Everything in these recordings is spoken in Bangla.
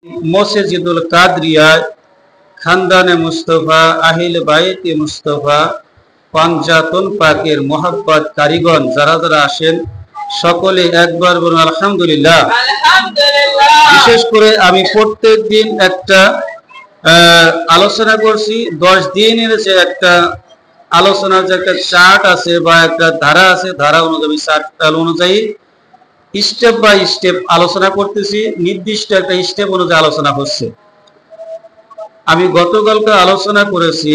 মসজিদুল কাদরিয়া খানদানে মুস্তফা আহিল বাইতে মুস্তফা পাঞ্জাতন পাকের মোহাব্বত কারিগণ যারা যারা আসেন সকলে একবার বলুন আলহামদুলিল্লাহ। বিশেষ করে আমি প্রত্যেক দিন একটা আলোচনা করছি, 10 দিনের যে একটা আলোচনার যে একটা চার্ট আছে বা একটা ধারা আছে, ধারা অনুযায়ী চার্ট অনুযায়ী স্টেপ বাই স্টেপ আলোচনা করতেছি, নির্দিষ্ট একটা স্টেপ অনুযায়ী আলোচনা হচ্ছে। আমি গতকালকে আলোচনা করেছি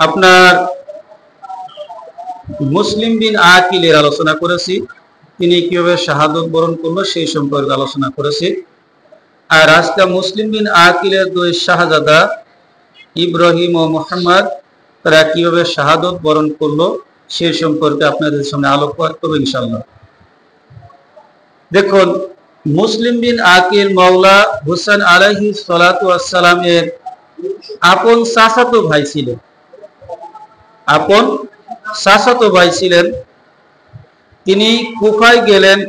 আপনার মুসলিম বিন আকিলের আলোচনা করেছি, তিনি কিভাবে শাহাদত বরণ করলো সেই সম্পর্কে আলোচনা করেছি। আর আজকে মুসলিম বিন আকিলের 2 শাহজাদা ইব্রাহিম ও মুহাম্মদ তারা কিভাবে শাহাদত বরণ করলো সেই সম্পর্কে আপনাদের সামনে আলোকপাত করব ইনশাআল্লাহ। দেখুন, মুসলিম বিন আকিল মাওলা হুসেন আলাইহিস সালাতু ওয়াস সালামের আপন চাচাতো ভাই ছিলেন, আপন চাচাতো ভাই ছিলেন। তিনি কুফায় গেলেন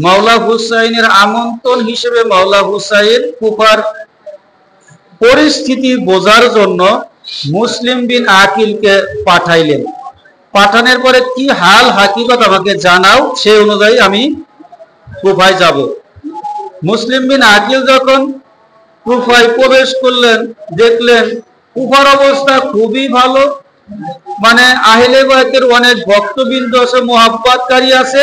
মাওলা হুসাইনের আমন্ত্রণ হিসেবে। মাওলা হুসাইন কুফার পরিস্থিতি বোঝার জন্য মুসলিম বিন আকিলকে পাঠাইলেন। পাঠানোর পরে কি হাল হাকিকত আমাকে জানাও, সেই অনুযায়ী আমি কুফায় যাব। মুসলিম বিন আকিল যখন কুফায় প্রবেশ করলেন, দেখলেন কুফার অবস্থা খুবই ভালো, মানে আহলে বাইতের অনেক ভক্তবৃন্দ আছে, মোহাব্বতকারী আছে।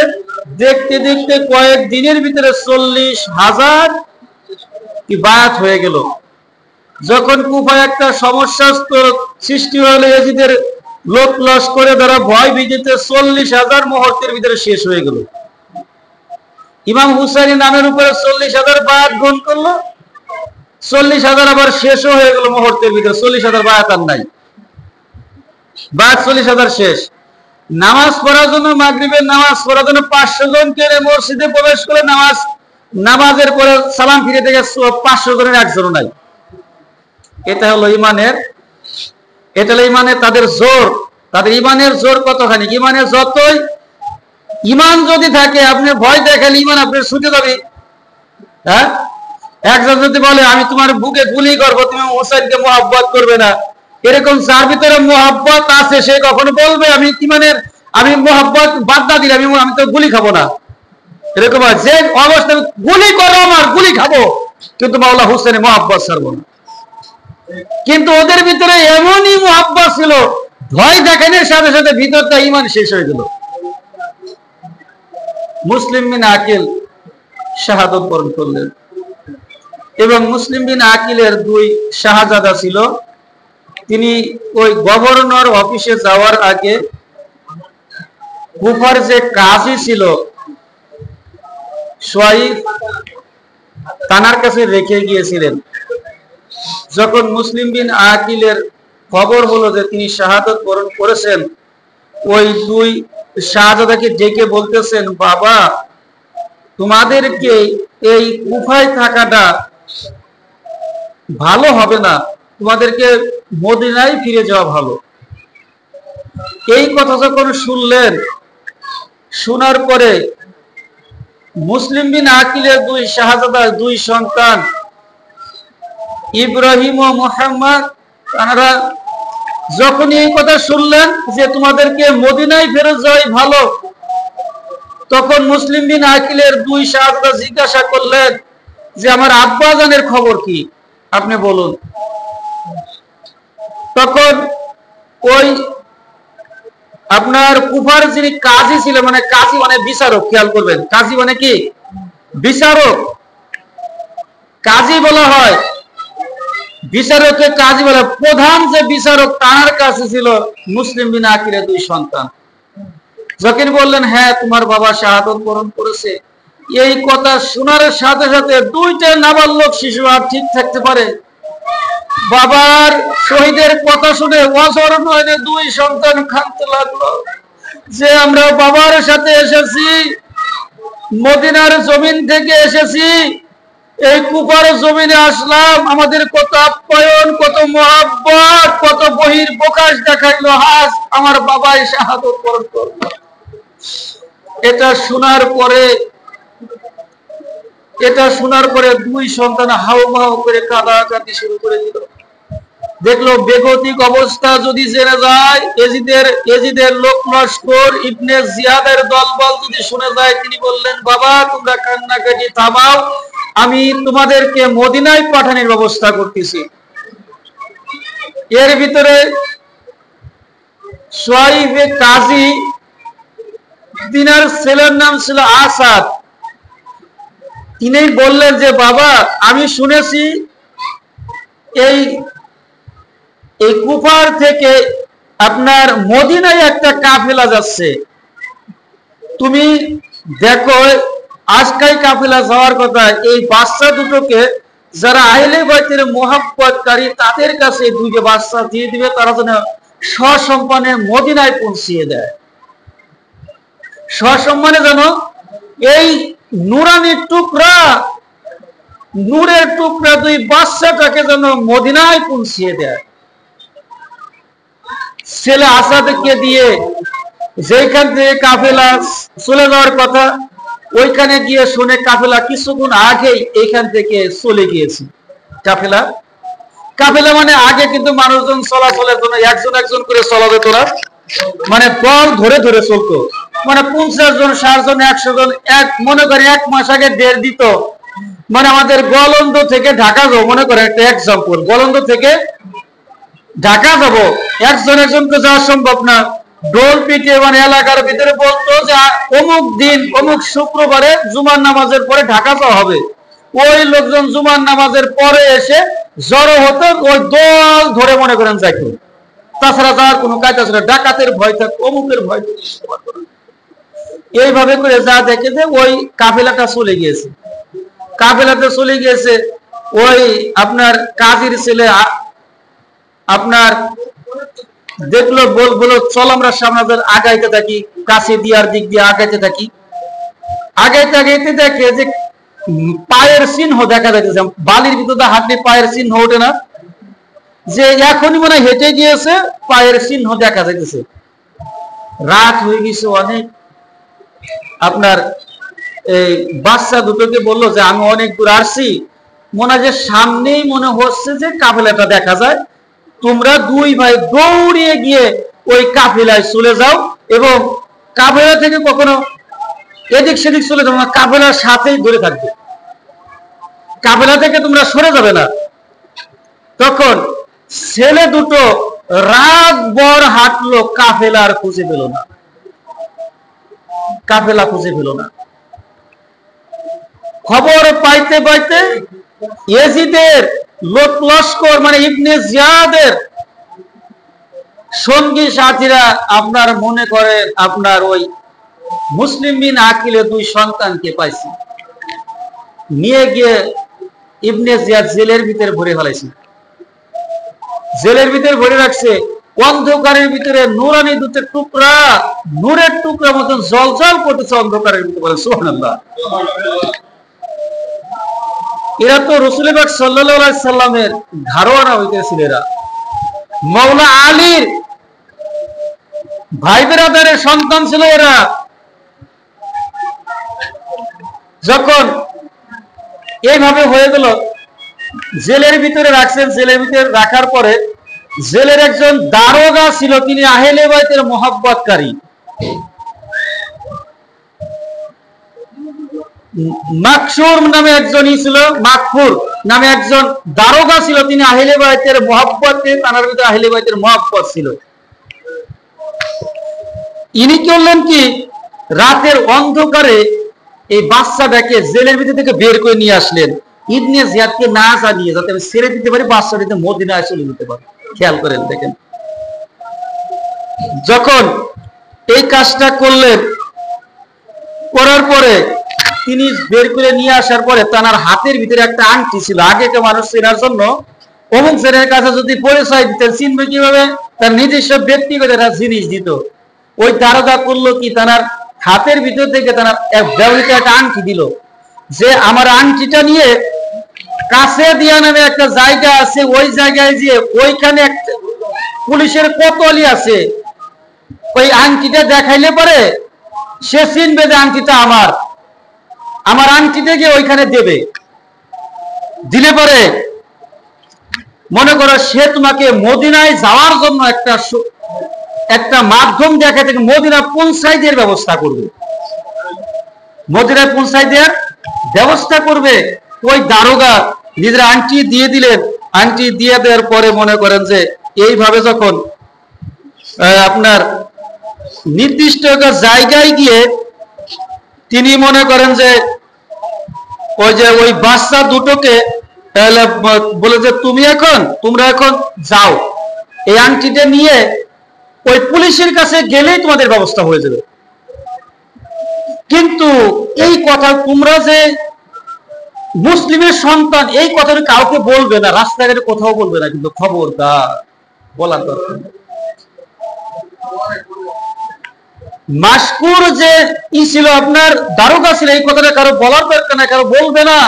দেখতে দেখতে কয়েক দিনের ভিতরে 40,000 কি বায়াত হয়ে গেল। যখন কুফায় একটা সমস্যা সৃষ্টি হলো, এজিদের লোক লস্করে দ্বারা ভয় ভীতিতে 40,000 মুহূর্তের ভিতরে শেষ হয়ে গেল। ইমাম হুসাইনের নামের উপরে 40,000 বায়াত গ্রহণ করলো, 40,000 আবার শেষও হয়ে গেল মুহূর্তের ভিতরে। 40,000 বায়াত আর নাই, বায়াত 40,000 শেষ। নামাজ পড়ার জন্য, মাগরিবের নামাজ পড়ার জন্য 500 জনকে মসজিদে প্রবেশ করে নামাজের পরে সালাম ফিরে থেকে 500 জনের একজনও নাই। এটা হলো ইমানের, এটা হলো ইমানের তাদের জোর। তাদের ইমানের জোর কতখানি? ইমানের যতই ইমান যদি থাকে, আপনি ভয় দেখালে ইমান আপনার ছুটে যাবে। হ্যাঁ, একজন যদি বলে আমি তোমার বুকে গুলি করবো, তুমি হুসাইনকে মোহাব্বত করবে না, এরকম যার ভিতরে মোহাব্বত আছে সে কখনো বলবে আমি ইমানের, আমি মোহাব্বত বাদ না দিলে আমি তো গুলি খাবো না। এরকম যে অবস্থা গুলি করো, আমার গুলি খাবো, কিন্তু মাওলা হুসাইনের মোহাব্বত ছাড়বো না। কিন্তু ওদের ভিতরে এমনই মোহাব্বত ছিল, ভয় দেখানোর সাথে সাথে ভিতরটা ইমান শেষ হয়ে গেল। মুসলিম বিন আকিল শাহাদত বরণ করলেন। এবং মুসলিম বিন আকিলের 2 শাহজাদা ছিল। তিনি ওই গভর্নর অফিসে যাওয়ার আগে কুফার যে কাজী ছিল সোয়াইফ, তানার কাছে রেখে গিয়েছিলেন। যখন মুসলিম বিন আকিলের খবর হলো যে তিনি শাহাদত বরণ করেছেন, ওই 2 শাহজাদাকে ডেকে বলতেছেন, বাবা তোমাদেরকে এই কুফায় থাকাটা ভালো হবে না, তোমাদেরকে মদিনায় ফিরে যাওয়া ভালো। এই কথা যখন শুনলেন, শোনার পরে মুসলিম বিন আকিলের 2 শাহজাদা, 2 সন্তান ইব্রাহিম ও মুহাম্মদ, তারা যখন এই কথা শুনলেন যে তোমাদেরকে মদিনায় ফেরত যাওয়াই ভালো, তখন মুসলিম বিন আকিলের 2 শাহজাদা জিজ্ঞাসা করলেন যে আমার আব্বা জানের খবর কি, আপনি বলুন। তখন ওই আপনার কুফার যিনি কাজী ছিল, মানে কাজী মানে বিচারক, খেয়াল করবেন, কাজী মানে কি? বিচারক। কাজী বলা হয়, বিচারককে কাজী বলে। প্রধান যে বিচারক, তার কাছে ছিল মুসলিম বিন আকিলের 2 সন্তান। যখন বললেন হ্যাঁ তোমার বাবা শাহাদত বরণ করেছে, এই কথা শোনার সাথে সাথে 2টা নাবালক শিশু আর ঠিক থাকতে পারে? বাবার শহীদের কথা শুনে অঝর নয়নে 2 সন্তান কাঁদতে লাগলো যে আমরা বাবার সাথে এসেছি, মদিনার জমিন থেকে এসেছি, এই কুফার জমিনে আসলাম, আমাদের কত আপ্যায়ন, কত মোহাব্বত, কত বহির প্রকাশ দেখাইলো, আজ আমার বাবাই শাহাদত বরণ করলো। এটা শোনার পরে এটা শোনার পরে দুই সন্তান হাউমাউ করে কাঁদাকাটি শুরু করে দিল। দেখলো বেগতিক অবস্থা যদি জেনে যায়, এজিদের লোক লস্কর ইবনে জিয়াদের দলবল যদি শুনে যায়, তিনি বললেন, বাবা তোমরা কান্নাকাটি থামাও, আমি তোমাদেরকে মদিনায় পাঠানোর ব্যবস্থা করতেছি। এর ভিতরে সোয়াইবে কাজী, তিনার ছেলের নাম ছিল আসাদ, তিনি বললেন যে বাবা আমি শুনেছি এই কুফার থেকে আপনার মদিনায় একটা কাফেলা যাচ্ছে, তুমি দেখো আজকাই কাফেলা যাওয়ার কথা, এই বাচ্চা দুটোকে যারা আহলে বাইতের মোহাব্বতকারী তাদের কাছে দুইটা বাচ্চা দিয়ে দিবে, তারা যেন সসম্মানে মদিনায় পৌঁছিয়ে দেয়, সসম্মানে যেন এই নুরানির টুকরা, নূরের টুকরা দুই বাচ্চাটাকে যেন মদিনায় পৌঁছিয়ে দেয়। ছেলে আসাদকে দিয়ে যেখান থেকে কাফেলা চলে যাওয়ার কথা, ওইখানে গিয়ে শুনে কাফেলা কিছুক্ষণ আগেই এইখান থেকে চলে গিয়েছে। কাফেলা মানে আগে কিন্তু মানুষজন চলাচলের জন্য একজন একজন করে চলা যেত না, মানে দল ধরে ধরে চলতো, মানে 50 জন 60 জন 100 জন, এক মনে করে 1 মাস আগে ডেট দিত। মানে আমাদের গলন্দ থেকে ঢাকা যাবো, মনে করে একটা এক্সাম্পল, গলন্দ থেকে ঢাকা যাবো, একজন একজনকে যাওয়া সম্ভব না, ডোল পিটিয়ে মানে এলাকার ভিতরে বলতো যে অমুক দিন অমুক শুক্রবারে জুমার নামাজের পরে ঢাকা যাওয়া হবে। ওই লোকজন জুমার নামাজের পরে এসে জড়ো হতো, ওই দল ধরে মনে করেন যাইতো, তাছাড়া যাওয়ার কোনো কায়দা ছিল, ডাকাতের ভয় থাকতো, অমুকের ভয় থাকতো। এইভাবে করে যা দেখে যে ওই কাফেলাটা চলে গিয়েছে, কাফেলাটা চলে গিয়েছে। ওই আপনার কাজীর ছেলে আপনার দেখলো, বলবো চল আমরা সামনে আগাইতে থাকি, কাছে দিয়ার দিক দিয়ে আগাইতে থাকি। আগাইতে আগাইতে দেখে যে পায়ের চিহ্ন দেখা যাইতেছে, বালির ভিতরে হাঁটলে পায়ের চিহ্ন ওঠে না, যে এখনই মনে হয় হেঁটে গিয়েছে, পায়ের চিহ্ন দেখা যাইতেছে। রাত হয়ে গেছে অনেক। আপনার এই বাচ্চা দুটোকে বললো যে আমি অনেক দূর আসছি, মনে হয় যে সামনেই মনে হচ্ছে যে কাফেলাটা দেখা যায়, তোমরা দুই ভাই দৌড়িয়ে গিয়ে ওই কাফেলায় চলে যাও এবং কাফেলা থেকে কখনো এদিক সেদিক চলে যাবে না, কাফেলার সাথেই ধরে থাকবে, কাফেলা থেকে তোমরা সরে যাবে না। তখন ছেলে দুটো রাত ভর হাঁটলো, কাফেলার খুঁজে পেল না, কাফেলা খুঁজে পেল না। খবর পাইতে পাইতে ইয়েজিদের লোক লস্কর মানে ইবনে জিয়াদের সঙ্গী সাথীরা আপনার মনে করেন আপনার ওই মুসলিম বিন আকিলের দুই সন্তানকে পাইছে, নিয়ে গিয়ে ইবনে জিয়াদ জেলের ভিতরে ভরে ফেলাইছে, জেলের ভিতরে ভরে রাখছে। অন্ধকারের ভিতরে নুরানি দুটের টুকরা, নূরের টুকরা মতন জলজল করতেছে অন্ধকারের ভিতরে, বলে সুবহানাল্লাহ। এরা তো রাসূল পাক সাল্লাল্লাহু আলাইহি সাল্লামের ঘাড়োয়ানা হইতেছিল, এরা মাওলা আলীর ভাই বেরাদারের সন্তান ছিল এরা। যখন এইভাবে হয়ে গেল, জেলের ভিতরে রাখছেন, জেলের ভিতরে রাখার পরে জেলের একজন দারোগা ছিল, তিনি আহলে বাইতের মোহাব্বতকারী, মাকসুর নামে একজনই ছিল, মাকফুর নামে একজন দারোগা ছিল, তিনি আহলে বাইতের মোহাব্বতে, তার ভিতরে আহলে বাইতের মোহাব্বত ছিল। ইনি করলেন কি, রাতের অন্ধকারে এই বাচ্চাটাকে জেলের ভিতর থেকে বের করে নিয়ে আসলেন, ইবনে জিয়াদকে না জানিয়ে, যাতে আমি ছেড়ে দিতে পারি, বাচ্চাটিতে মদিনায় চলে যেতে পারি। খেয়াল করেন, দেখেন যখন এই কাজটা করলেন, করার পরে তিনি বের করে নিয়ে আসার পরে তার হাতের ভিতরে একটা আংটি ছিল। আগেকে মানুষ চেনার জন্য অমুক জনের কাছে যদি পরিচয় দিতেন, চিনবে কিভাবে, তার নিজস্ব ব্যক্তিগত একটা জিনিস দিত। ওই দারোগা করলো কি, তার হাতের ভিতর থেকে তার ব্যবহৃত একটা আংটি দিল, যে আমার আংটিটা নিয়ে কাছে দিয়া নামে একটা জায়গা আছে, ওই জায়গায় যে ওইখানে একটা পুলিশের কোতোয়ালি আছে, ওই আংটিটা দেখাইলে পরে সে চিনবে যে আংটিটা আমার। আমার আংটিটাকে ওইখানে দেবে, দিলে পরে মনে করো সে তোমাকে মদিনায় যাওয়ার জন্য একটা মাধ্যম দেখে থেকে মদিনা পৌঁছাই দেওয়ার ব্যবস্থা করবে, মদিনায় পৌঁছাই দেওয়ার ব্যবস্থা করবে। ওই দারোগা নিজের আংটি দিয়ে দিলেন, আংটি দিয়ে দেওয়ার পরে মনে করেন যে এইভাবে যখন আপনার নির্দিষ্ট জায়গায় গিয়ে তিনি মনে করেন যে ওই বাচ্চা দুটোকে বলে যে তোমরা এখন যাও, এই আংটিটা নিয়ে ওই পুলিশের কাছে গেলেই তোমাদের ব্যবস্থা হয়ে যাবে। কিন্তু এই কথা তোমরা যে মুসলিমের সন্তান এই কথাটা কাউকে বলবে না, রাস্তাঘাটে কোথাও বলবে না, কিন্তু খবরদার বলার দরকার। মাসকুর যে ছিল আপনার দারোগা ছিল, এই কথাটা কারো বলার দরকার না, কারো বলবে না।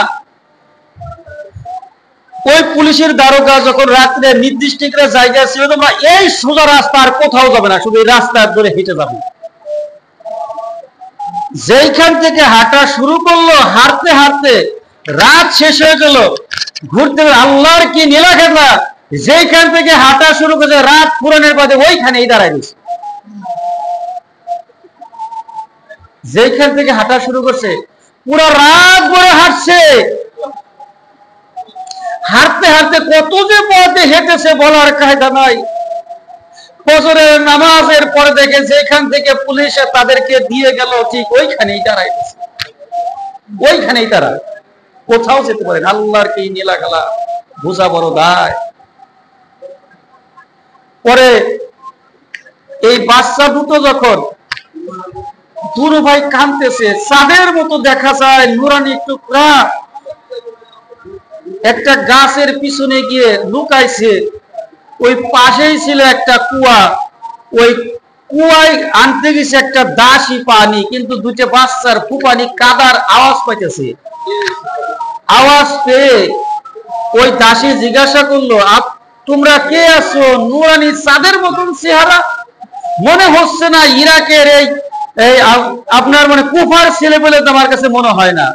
ওই পুলিশের দারোগা যখন রাত্রে নির্দিষ্ট জায়গায় ছিল, তোমরা এই সোজা রাস্তা আর কোথাও যাবে না, শুধু এই রাস্তা ধরে হেঁটে যাবে। যেইখান থেকে হাঁটা শুরু করলো, হাঁটতে হাঁটতে রাত শেষ হয়ে গেল, ঘুরতে আল্লাহর কি নীলা খেলা, যেইখান থেকে হাঁটা শুরু করেছে রাত পুরানের বাদে ওইখানেই দাঁড়ায় গেছে। যেইখান থেকে হাঁটা শুরু করছে পুরো রাত ভরে হাঁটছে, হাঁটতে হাঁটতে কত যে পথে হেঁটেছে বলার কায়দা নাই। ফজরের নামাজের পরে দেখে যেখান থেকে পুলিশে তাদেরকে দিয়ে গেল ঠিক ওইখানেই দাঁড়ায় গেছে, ওইখানেই তারা কোথাও যেতে পারেন। আল্লাহর কি নীলা খেলা, বোঝা বড় দায়। পরে এই বাচ্চা দুটো যখন দুরু ভাই কাঁদতেছে, চাঁদের মতো দেখা যায় নুরানি টুকরা, একটা গাছের পিছনে গিয়ে লুকাইছে। ওই পাশেই ছিল একটা কুয়া, ওই কুয়ায় আনতে গেছে একটা দাসী পানি, কিন্তু দুটো বাচ্চার ফুপানি কাদার আওয়াজ পাইতেছে। আওয়াজ পেয়ে ওই দাসী জিজ্ঞাসা করলো, তোমরা কে আছো? নুরানি চাঁদের মতন চেহারা, মনে হচ্ছে না ইরাকের এই আপনার মানে কুফার ছেলে বলে তো আমার কাছে মনে হয় না।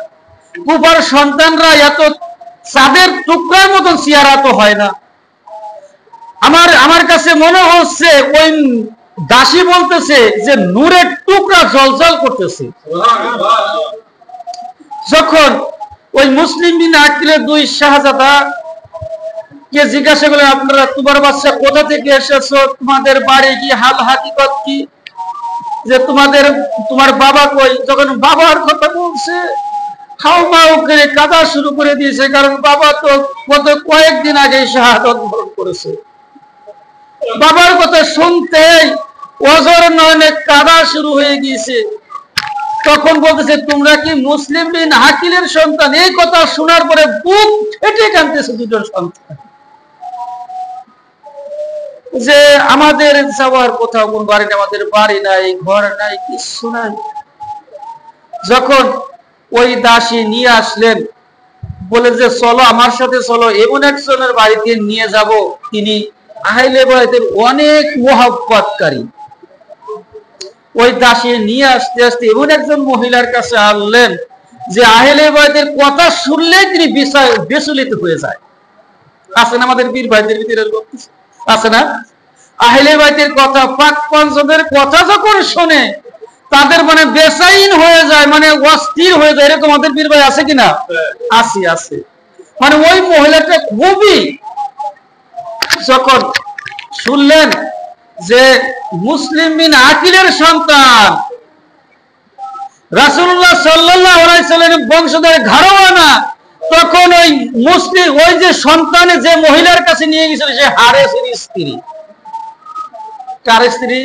কুফার সন্তানরা এত চাঁদের টুকরার মতন চেহারা তো হয় না। আমার কাছে মনে হচ্ছে ওই দাসী বলতেছে যে নূরের টুকরা জলজল করতেছে। যখন ওই মুসলিম বিন আকিলের দুই শাহজাদা কে জিজ্ঞাসা করলেন, আপনারা তোমার বাচ্চা কোথা থেকে এসেছো, তোমাদের বাড়ি কি, হাল হাকিকত কি, যে তোমার বাবা কই? যখন বাবার কথা বলছে হাউ মাউ করে কাঁদা শুরু করে দিয়েছে, কারণ বাবা তো গত কয়েকদিন আগে শাহাদত বরণ করেছে। বাবার কথা শুনতেই ওজর নয়নে কাঁদা শুরু হয়ে গিয়েছে। তখন বলতেছে, তোমরা কি মুসলিম বিন আকিলের সন্তান? এই কথা শোনার পরে বুক ফেটে কাঁদতেছে দুজন সন্তান, যে আমাদের যাওয়ার কোথাও কোন বাড়ি নেই, আমাদের বাড়ি নাই, ঘর নাই, কিছু নাই। যখন ওই দাসী নিয়ে আসলেন, বলে যে চলো আমার সাথে চলো, এমন একজনের বাড়িতে নিয়ে যাব, তিনি আহলে বাইতের অনেক মুহাব্বতকারী। ওই দাসী নিয়ে আসতে আসতে এমন একজন মহিলার কাছে আনলেন যে আহলে বাইতের কথা শুনলেই তিনি বিচলিত হয়ে যায়। আছে না আমাদের বীর ভাইদের ভিতরে আছে না? আহলে বাইতের কথা, পাক পঞ্চমের কথা যখন শোনে তাদের মানে বেসাইন হয়ে যায়, মানে অস্থির হয়ে যায়। এরকম আমাদের বীর ভাই আছে কিনা? আছে। মানে ওই মহিলাটা খুবই, যখন শুনলেন যে মুসলিম বিন আকিলের সন্তান, রাসূলুল্লাহ সাল্লাল্লাহু আলাইহি সাল্লামের বংশধর ঘরানা, তখন ওই মুসলিম ওই যে সন্তানে যে মহিলার কাছে নিয়ে গেছিল সে হারেসের স্ত্রী। কার স্ত্রী?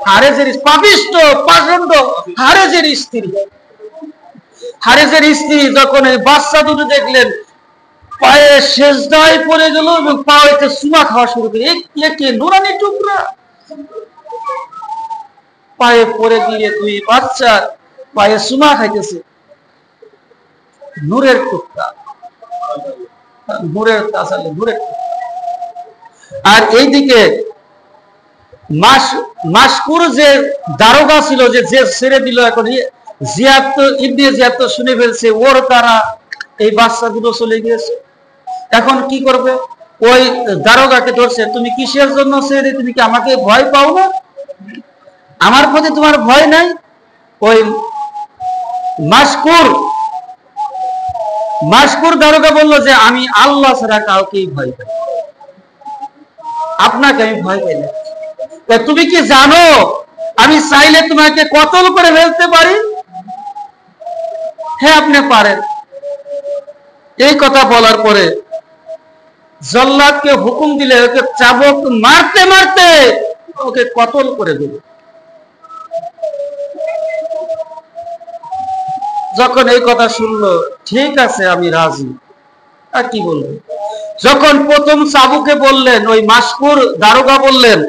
হারেসের পাপিষ্ঠ পাষণ্ড হারেসের স্ত্রী। হারেসের স্ত্রী যখন এই বাচ্চা দুটো দেখলেন, পায়ে সেজদায় পড়ে গেল এবং পায়েতে চুমা খাওয়া শুরু করে। কে নুরানি টুকরা, পায়ে পড়ে দিয়ে দুই বাচ্চা পায়ে চুমা খাইতেছে। নূরের টুকরা, নূরের তাসালে নূরের টুকরা। আর এইদিকে মাসকুর যে দারোগা ছিল, যে ছেড়ে দিল, এখন জিয়াদ তো ইবনে জিয়াদ তো শুনে ফেলছে ওর দ্বারা এই বাচ্চা দুটো চলে গিয়েছে। এখন কি করবে? ওই দারোগাকে ধরছে, তুমি কিসের জন্য ছেড়ে, তুমি কি আমাকে ভয় পাও না? আমার প্রতি তোমার ভয় নাই? ওই মাশকুর দারোগা বলল যে আমি আল্লাহ ছাড়া কাউকেই ভয় পাই, আপনাকে আমি ভয় পাই না। তুমি কি জানো আমি চাইলে তোমাকে কতল করে ফেলতে পারি? হ্যাঁ আপনি পারেন। এই কথা বলার পরে জল্লাদকে হুকুম দিলে ওকে চাবুক মারতে মারতে ওকে কতল করে দিল। যখন এই কথা শুনলো, ঠিক আছে আমি রাজি, আর কি বলবো। যখন প্রথম চাবুকে বললেন, ওই মাশকুর দারোগা বললেন,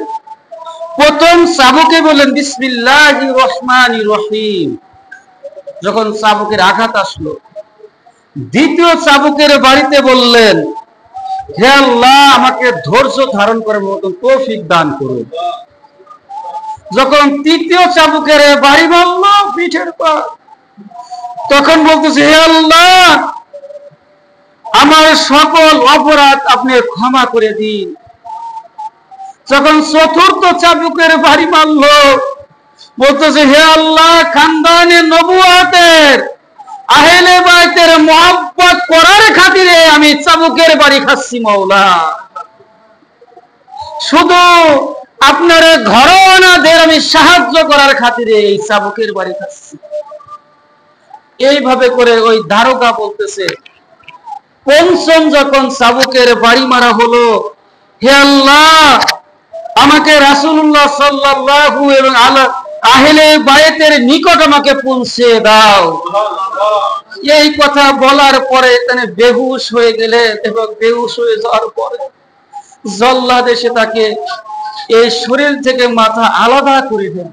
প্রথম চাবুকে বললেন বিসমিল্লাহির রহমানির রহিম। যখন চাবুকের আঘাত আসলো, দ্বিতীয় চাবুকের বাড়িতে বললেন, হে আল্লাহ আমাকে ধৈর্য ধারণ করার মতন তৌফিক দান করুন। যখন তৃতীয় চাবুকের বাড়ি মারল পিঠের পর, তখন বলতেছে, হে আল্লাহ আমার সকল অপরাধ আপনি ক্ষমা করে দিন। যখন চতুর্থ চাবুকের বাড়ি মারল, বলতেছে, হে আল্লাহ খানদানে নবুয়াতের আহলে বাইতের মহব্বত করার খাতিরে আমি চাবুকের বাড়ি খাচ্ছি মাওলা, শুধু আপনার ঘরানাদের আমি সাহায্য করার খাতিরে এই চাবুকের বাড়ি খাচ্ছি। এইভাবে করে ওই দারোগা বলতেছে, পঞ্চম যখন চাবুকের বাড়ি মারা হলো, হে আল্লাহ আমাকে রাসূলুল্লাহ সাল্লাল্লাহু এবং আহলে বাইতের নিকট আমাকে পৌঁছে দাও। এই কথা বলার পরে তিনি বেহুশ হয়ে গেলেন, এবং বেহুশ হয়ে যাওয়ার পরে জল্লাদ এসে তাকে এই শরীর থেকে মাথা আলাদা করে দেন।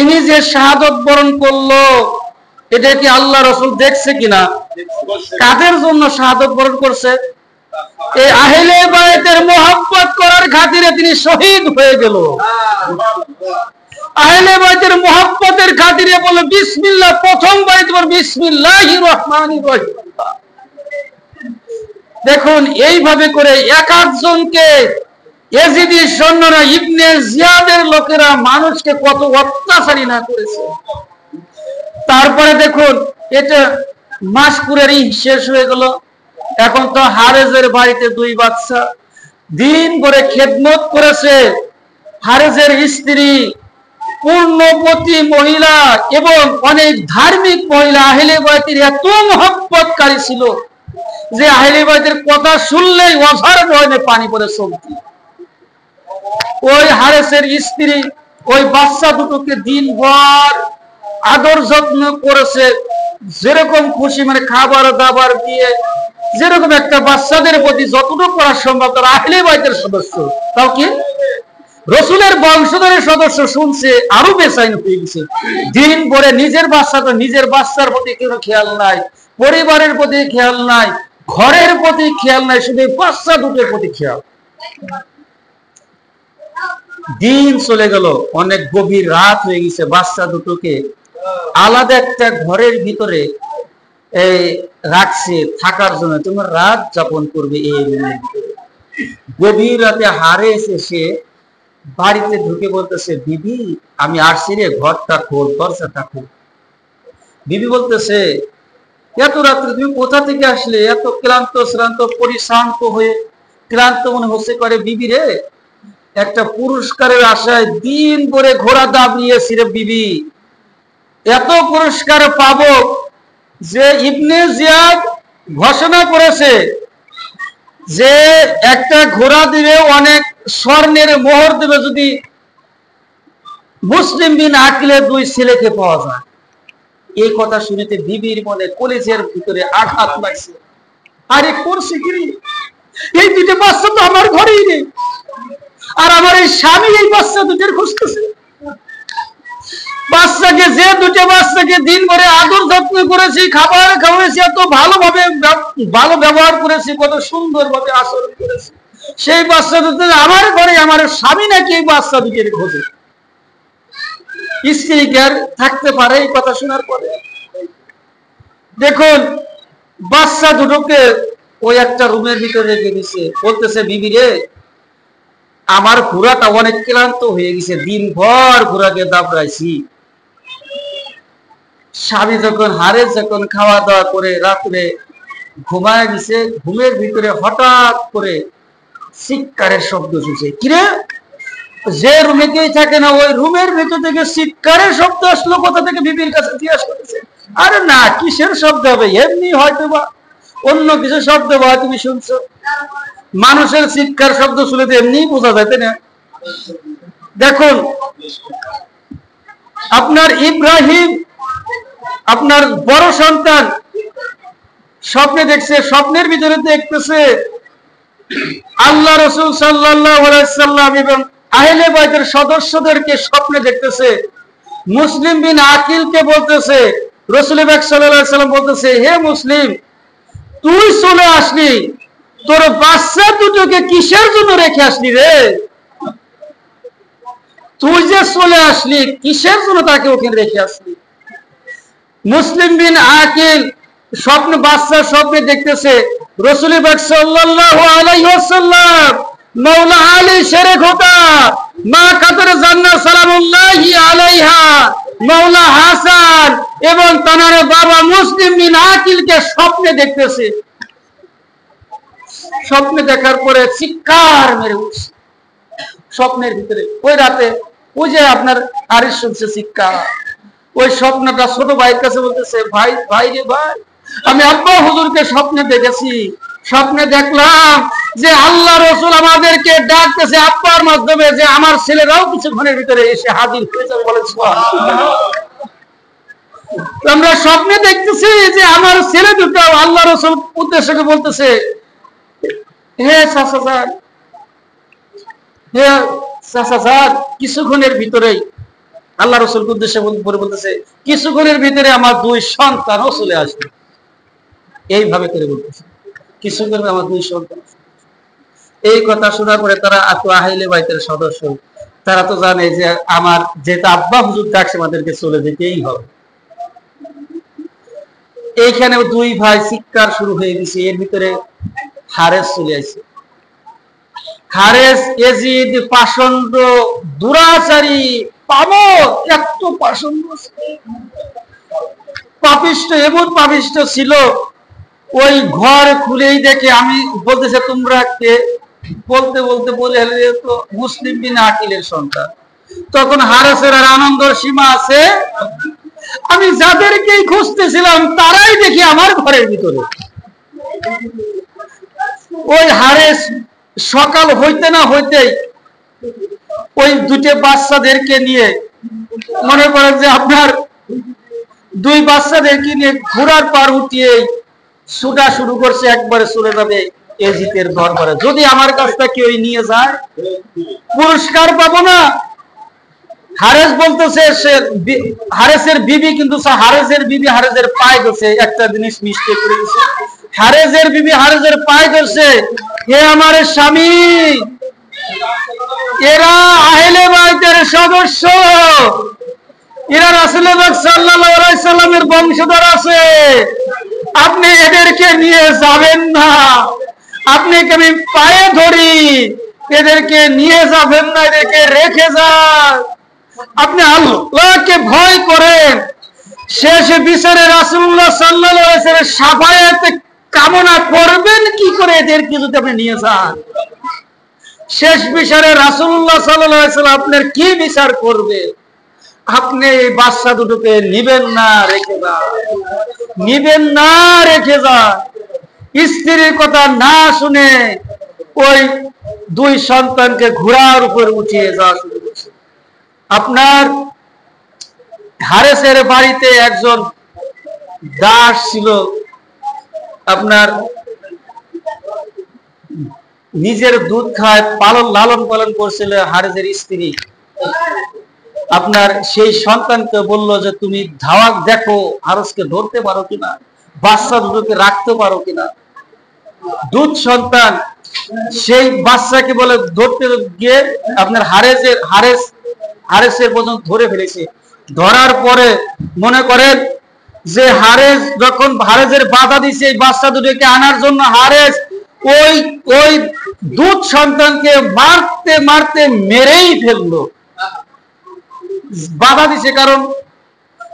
ইনি যে শাহাদত বরণ করলো, এটা কি আল্লাহ রাসূল দেখছে কিনা? কাদের জন্য শাহাদত বরণ করছে? এই আহলে বাইতের মহব্বত করার খাতিরে তিনি শহীদ হয়ে গেল। আহলে বাইতের মহব্বতের খাতিরে বলে বিসমিল্লাহ, প্রথম বাইত বলে বিসমিল্লাহির রহমানির রহিম। দেখুন এইভাবে করে এক একজনকে ইয়াজিদি সৈন্যরা, ইবনে জিয়াদের লোকেরা মানুষকে কত অত্যাচারী না করেছে। তারপরে দেখুন এটা মাশকুরেরই শেষ হয়ে গেল। এখন তো হারেজের বাড়িতে দুই বাচ্চা দিন ভরে খেদমত করেছে। হারেজের স্ত্রী পূর্ণবতী মহিলা এবং অনেক ধার্মিক মহিলা, আহলে বাইতের এত মহব্বতকারী ছিল যে আহলে বাইতের কথা শুনলেই অঝার নয়নে পানি পড়ে চলতি। ওই হারেসের স্ত্রী ওই বাচ্চা দুটোকে দিনভর আদর যত্ন করেছে, যেরকম খুশি মানে খাবার দাবার দিয়ে, যেরকম একটা বাচ্চাদের প্রতি যতটুকু করা সম্ভব তারা আহলে বাইতের সদস্য, তাও কি রসুলের বংশধরের সদস্য, শুনছে আরো বেসাইন হয়ে গেছে। দিন ভরে নিজের বাচ্চাটা, নিজের বাচ্চার প্রতি কোনো খেয়াল নাই, পরিবারের প্রতি খেয়াল নাই, ঘরের প্রতি খেয়াল নাই, শুধু বাচ্চা দুটোর প্রতি খেয়াল। দিন চলে গেল, অনেক গভীর রাত হয়ে গেছে। বাচ্চা দুটোকে আলাদা একটা ঘরের ভিতরে রাখছে থাকার জন্য, তোমার রাত যাপন করবে। এই গভীর রাতে হারেস এসে বাড়িতে ঢুকে বলতেছে, বিবি আমি আসছি রে, ঘরটা খোল, দরজাটা খোল। বিবি বলতেছে, এত রাত্রে তুমি কোথা থেকে আসলে? এত ক্লান্ত শ্রান্ত পরিশ্রান্ত হয়ে ক্লান্ত মনে হচ্ছে করে। বিবি রে, একটা পুরস্কারের আশায় দিন ভরে ঘোড়া দাবিয়েছি রে বিবি, এত পুরস্কার পাবো যে ইবনে জিয়াদ ঘোষণা করেছে যে একটা ঘোড়া দিবে, অনেক স্বর্ণের মোহর দেবে যদি মুসলিম বিন আকিলের দুই ছেলেকে পাওয়া যায়। এই কথা শুনেতে বিবির মনে কলেজের ভিতরে আঘাত লাগছে। আরে করছে কি, এই দুটো বাচ্চা তো আমার ঘরেই নেই, আর আমার এই স্বামী এই বাচ্চা দুটোর খুঁজতেছে। বাচ্চাকে, যে দুটো বাচ্চাকে দিন ভরে আদর যত্ন করেছি, খাবার খাওয়াইছি, এত ভালোভাবে ভালো ব্যবহার করেছি, কত সুন্দর ভাবে আচরণ করেছি, সেই বাচ্চা দুটো আমার ঘরে, আমার স্বামী নাকি এই বাচ্চা দুটোর খোঁজে। স্ত্রী কি আর থাকতে পারে এই কথা শোনার পরে? দেখুন বাচ্চা দুটোকে ওই একটা রুমের ভিতরে রেখে দিছে, বলতেছে বিবি রে আমার ঘোড়াটা অনেক ক্লান্ত হয়ে গেছে, দিন ভর ঘোড়াকে দাবড়াইছি। স্বামী যখন হারেস যখন খাওয়া দাওয়া করে রাত্রে ঘুমায় গেছে, ঘুমের ভিতরে হঠাৎ করে চিৎকারের শব্দ শুনছে। কিরে, যে রুমে কেই থাকে না ওই রুমের ভিতর থেকে চিৎকারের শব্দ আসলো কোথা থেকে? বিবির কাছে জিজ্ঞাসা করতেছে। আরে না, কিসের শব্দ হবে, এমনি হয়তো বা অন্য কিছু শব্দ বা তুমি শুনছো। মানুষের চিৎকার শব্দ শুনে তো এমনি বোঝা যায়, তাই না? দেখুন আপনার ইব্রাহিম আপনার বড় সন্তান স্বপ্নে দেখছে, স্বপ্নের ভিতরে দেখতেছে আল্লাহ রাসূল সাল্লাল্লাহু আলাইহি সাল্লাম এবং আহলে বাইতের সদস্যদেরকে স্বপ্নে দেখতেছে। মুসলিম বিন আকিলকে বলতেছে, রাসূল পাক সাল্লাল্লাহু আলাইহি সাল্লাম বলতেছে, হে মুসলিম তুই চলে আসলি, তোর বাচ্চা দুটোকে কিসের জন্য রেখে আসলি রে? তুই যে চলে আসলি কিসের জন্য তাকে ওখানে রেখে আসলি? মুসলিম বিন আকিল স্বপ্নে বাচ্চার স্বপ্নে দেখতেছে রাসূল পাক সাল্লাল্লাহু আলাইহি ওয়াসাল্লাম, মাওলা আলী শেরে খোকা, মা কাতরে জান্নাত সালামুল্লাহি আলাইহা, মাওলা হাসান এবং তার বাবা মুসলিম বিন আকিলকে স্বপ্নে দেখতেছে। স্বপ্নে দেখার পরে চিৎকার মেরে উঠছে স্বপ্নের ভিতরে। ওই রাতে ওই যে আপনার আরিশ শুনছে চিৎকার, ওই স্বপ্নটা ছোট ভাইয়ের কাছে বলতেছে, ভাই ভাই রে ভাই, আমি আব্বা হুজুরকে স্বপ্নে দেখেছি, স্বপ্নে দেখলাম যে আল্লাহ রাসূল আমাদেরকে ডাকতেছে আব্বার মাধ্যমে যে আমার ছেলেরাও কিছুক্ষণের ভিতরে এসে হাজির হয়ে যাবে। বলে সুবহানাল্লাহ। আমরা স্বপ্নে দেখতেছি যে আমার ছেলে দুটো আল্লাহ রাসূল উদ্দেশ্য করে বলতেছে, হে চাচা যান, হে চাচা যান, কিছুক্ষণের ভিতরেই আল্লাহ রাসূল উদ্দেশ্যে বলতেছে কিছুক্ষণের ভিতরে আমার দুই সন্তানও চলে আসবে। এইভাবে করে বলতেছে কিছুক্ষণের আমার দুই সন্তান। এই কথা শোনার পরে তারা আহলে বাইতের সদস্য, তারা তো জানে যে আমার যেটা আব্বা হুজুর ডাকছে আমাদেরকে চলে যেতেই হবে। এইখানে দুই ভাই চিৎকার শুরু হয়ে গেছে। এর ভিতরে হারেস চলে আসছে। হারেস এজিদ পাষণ্ড দুরাচারী পামর, এত পাষণ্ড পাপিষ্ঠ, এমন পাপিষ্ঠ ছিল। ওই ঘর খুলেই দেখে, আমি বলতেছে তোমরা কে, বলতে বলতে বলে তো মুসলিম বিন আকিলের সন্তান। তখন হারেসের আর আনন্দর সীমা আছে, আমি যাদেরকেই খুঁজতেছিলাম তারাই দেখি আমার ঘরের ভিতরে। ওই হারেস সকাল হইতে না হইতেই ওই দুটো বাচ্চাদেরকে নিয়ে, মনে করেন যে আপনার দুই বাচ্চাদেরকে নিয়ে ঘোড়ার পার উঠিয়ে ছুটা শুরু করছে, একবারে চলে যাবে এজিদের দরবারে। যদি আমার কাছটা কেউ নিয়ে যায় পুরস্কার পাবো না। হারেস বলতেছে, সে হারেসের বিবি কিন্তু হারেসের বিবি হারেসের পায়ে ধরছে, একটা জিনিস মিস্টেক করে গেছে। হারেসের বিবি হারেসের পায়ে ধরছে, হে আমার স্বামী, এরা আহলে বাইতের সদস্য, এরা রাসূল পাক সাল্লাল্লাহু আলাইহি সাল্লামের বংশধর আছে, আপনি এদেরকে নিয়ে যাবেন না। আপনাকে আমি পায়ে ধরি, এদেরকে নিয়ে যাবেন না, এদেরকে রেখে যান। আপনি আল্লাহকে ভয় করেন, শেষ বিচারে রাসূলুল্লাহ সাল্লাল্লাহু আলাইহি ওয়াসাল্লামের শাফায়াত কামনা করবেন কি করে এদেরকে যদি আপনি নিয়ে যান? শেষ বিচারে রাসূলুল্লাহ সাল্লাল্লাহু আলাইহি ওয়াসাল্লাম আপনার কি বিচার করবে? আপনি এই বাচ্চা দুটোকে নিবেন না, রেখে যান, নিবেন না, রেখে যান। স্ত্রীর কথা না শুনে ওই দুই সন্তানকে ঘোড়ার উপর উঠিয়ে যাওয়া শুরু করছে। আপনার হারেসের বাড়িতে একজন দাস ছিল, আপনার নিজের দুধ খায় লালন পালন করছিল হারেসের স্ত্রী। আপনার সেই সন্তানকে বললো যে তুমি ধাওয়া দেখো হারেসকে ধরতে পারো কিনা, বাচ্চা দুটোকে রাখতে পারো কিনা। দুধ সন্তান সেই বাচ্চাকে বলে ধরতে গিয়ে আপনার হারেসের পর্যন্ত ধরে ফেলেছে। ধরার পরে মনে করেন যে হারেস যখন হারেসের বাধা দিছে এই বাচ্চা দুটোকে আনার জন্য, হারেস ওই ওই দুধ সন্তানকে মারতে মারতে মেরেই ফেললো। বাধা দিছে কারণ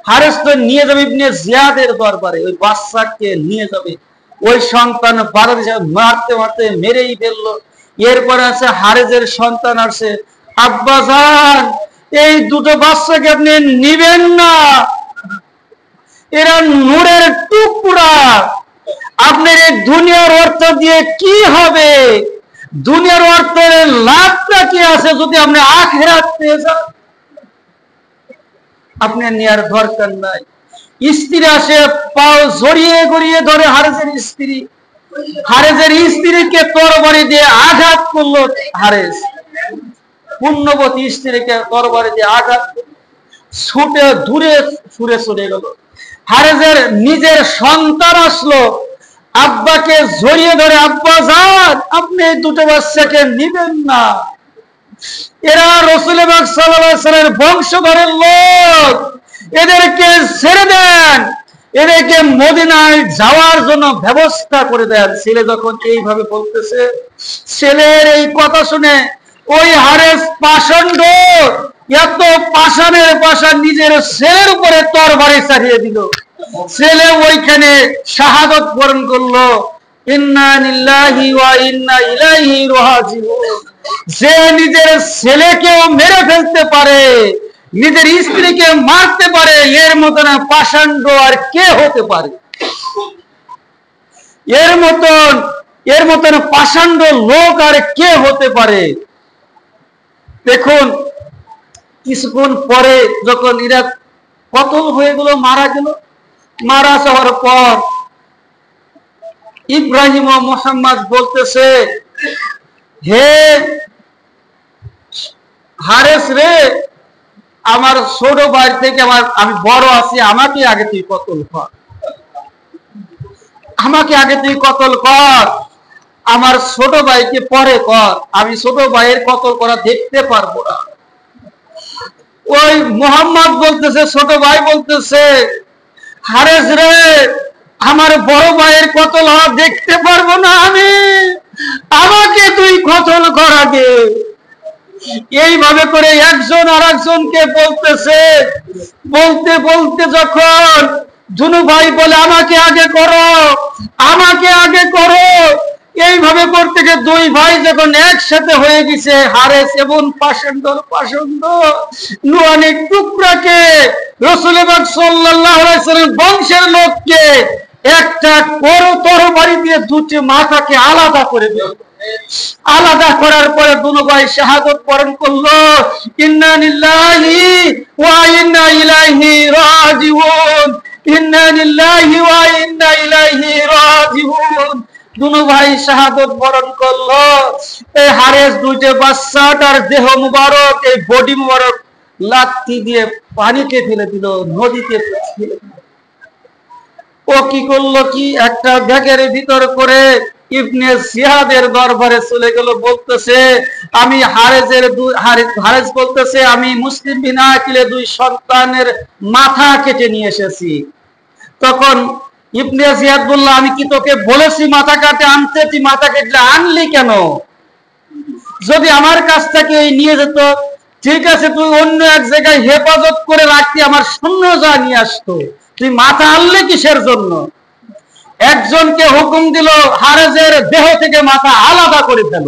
হারেস তো নিয়ে যাবে ইবনে জিয়াদের দরবারে, ওই বাচ্চাকে নিয়ে যাবে, ওই সন্তান বাধা দিছে, মারতে মারতে মেরেই ফেললো। এরপরে আছে হারেসের সন্তান আসে, আব্বাজান এই দুটো বাচ্চাকে আপনি নিবেন না, এরা নূরের টুকরা, আপনার এই দুনিয়ার অর্থ দিয়ে কি হবে, দুনিয়ার অর্থের লাভটা কি আছে যদি আপনি আখিরাত পেয়ে যান, আপনি নেয়ার দরকার নাই। স্ত্রী আসে, পাও জড়িয়ে গড়িয়ে ধরে হারেসের স্ত্রী, হারেসের স্ত্রীকে তরবারি দিয়ে আঘাত করলো হারেস, পুণ্যবতী স্ত্রীকে তরবারি দিয়ে আঘাত ছুটে দূরে ছুড়ে চলে গেল। হারেসের নিজের সন্তান আসলো, আব্বাকে জড়িয়ে ধরে, আব্বা যান আপনি এই দুটো বাচ্চাকে নিবেন না, এরা রাসূল পাক সাল্লাল্লাহু আলাইহি ওয়াসাল্লামের বংশধরের লোক, এদেরকে ছেড়ে দেন, এদেরকে মদিনায় যাওয়ার জন্য ব্যবস্থা করে দেন। ছেলে যখন এইভাবে বলতেছে, ছেলের এই কথা শুনে ওই হারেস পাষণ্ড, এত পাষাণের পাষাণ নিজের ছেলের উপরে তরবারি চালিয়ে দিল। ছেলে ওইখানে শাহাদত বরণ করলো, ইন্না লিল্লাহি ওয়া ইন্না ইলাইহি রাজিউন। যে নিজের ছেলেকেও মেরে ফেলতে পারে, নিজের স্ত্রীকে মারতে পারে, এর মতন পাষণ্ড আর কে হতে পারে? এর মতন পাষণ্ড লোক আর কে হতে পারে? দেখুন কিছুক্ষণ পরে যখন এরা কতল হয়ে গেল, মারা গেল, মারা যাওয়ার পর ইব্রাহিম ও মুহাম্মদ বলতেছে, হে হারেস রে, আমার ছোট ভাই থেকে আমি বড় আছি, আমাকে আগে তুই কতল কর, আমাকে আগে তুই কতল কর, আমার ছোট ভাইকে পরে কর, আমি ছোট ভাইয়ের কতল করা দেখতে পারবো না। ওই মুহাম্মদ বলতেছে, ছোট ভাই বলতেছে, হারেস রে, আমার বড় ভাইয়ের কতল হওয়া দেখতে পারবো না আমি, আমাকে তুই কতল করা দে। এইভাবে করে একজন আর একজনকে বলতেছে, বলতে বলতে যখন দুনু ভাই বলে আমাকে আগে করো, আমাকে আগে করো, এইভাবে করতে গিয়ে দুই ভাই যখন একসাথে হয়ে গেছে, হারেস এবং পাষণ্ড নুরানি টুকরাকে রাসূল পাক সাল্লাল্লাহু আলাইহি ওয়াসাল্লাম বংশের লোককে একটা তরবারি দিয়ে দুটি মাথাকে আলাদা করে দিল। আলাদা করার পরে দুনো ভাই শাহাদত বরণ করলো, ইন্না লিল্লাহি ওয়া ইন্না ইলাইহি রাজিউন, ইন্না লিল্লাহি ওয়া ইন্না ইলাইহি রাজিউন। দুনো ভাই শাহাদত বরণ করলো। এই হারেস দুইটা বাচ্চাটার দেহ মুবারক, এই বডি মুবারক লাথি দিয়ে পানিতে ফেলে দিল, নদীতে ফেলে দিল। ও কি করলো, কি একটা ব্যাগের ভিতর করে ইবনে জিয়াদের দরবারে চলে গেল, বলতেছে আমি হারেস বলতেছে আমি মুসলিম বিন আকিলের দুই সন্তানের মাথা কেটে নিয়ে এসেছি। তখন ইবনে জিয়াদ বলল, আমি কি তোকে বলেছি মাথা কাটে আনতে, তুই মাথা কেটে আনলি কেন? যদি আমার কাছ থেকে নিয়ে যেত ঠিক আছে, তুই অন্য এক জায়গায় হেফাজত করে রাখতি, আমার সৈন্য যা নিয়ে আসতো, তুই মাথা আনলে কিসের জন্য? একজনকে হুকুম দিল, হারেজের দেহ থেকে মাথা আলাদা করে ফেল।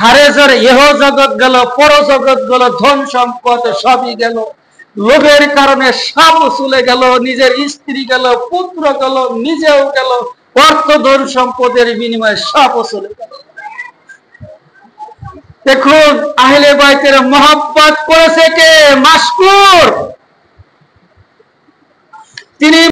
হারেজের ইহ জগৎ গেল, পর জগৎ গেল, ধন সম্পদ সবই গেল, লোভের কারণে সব চলে গেল, নিজের স্ত্রী গেল, পুত্র গেল, নিজেও গেল, অর্থ ধন সম্পদের বিনিময়ে সব চলে গেল। দেখুন আহলে বাইতের মহব্বত করেছে কে? মাশকুর। তিনি